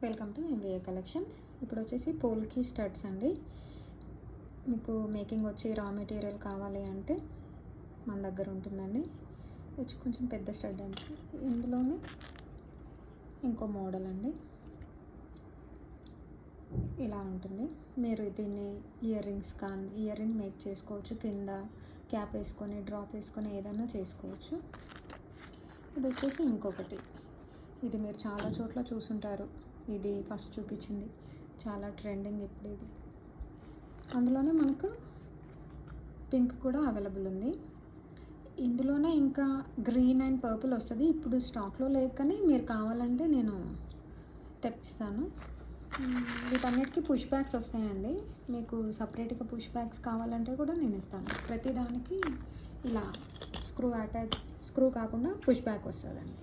Welcome to MVA collections. ఇప్పుడు వచ్చేసి పోల్కి studs అండి. మీకు మేకింగ్ వచ్చి రా మెటీరియల్ కావాలి అంటే మన దగ్గర ఉంటుందండి. వచ్చి కొంచెం పెద్ద స్టడ్ అండి. ఇందులోనే ఇంకో మోడల్ అండి, ఇలా ఉంటుంది. మీరు దీన్ని ఇయర్ రింగ్ మేక్ చేసుకోవచ్చు. కింద క్యాప్ వేసుకొని డ్రాప్ వేసుకొని ఏదైనా చేసుకోవచ్చు. ఇది వచ్చేసి ఇంకొకటి, ఇది మీరు చాలా చోట్ల చూసుంటారు. ఇది ఫస్ట్ చూపించింది చాలా ట్రెండింగ్ ఇప్పుడు ఇది. అందులోనే మనకు పింక్ కూడా అవైలబుల్ ఉంది. ఇందులోనే ఇంకా గ్రీన్ అండ్ పర్పుల్ వస్తుంది. ఇప్పుడు స్టాక్లో లేదు, కానీ మీరు కావాలంటే నేను తెప్పిస్తాను. వీటన్నిటికీ పుష్ బ్యాగ్స్ వస్తాయండి. మీకు సపరేట్గా పుష్ బ్యాగ్స్ కావాలంటే కూడా నేను ఇస్తాను. ప్రతిదానికి ఇలా స్క్రూ కాకుండా పుష్ బ్యాగ్ వస్తుందండి.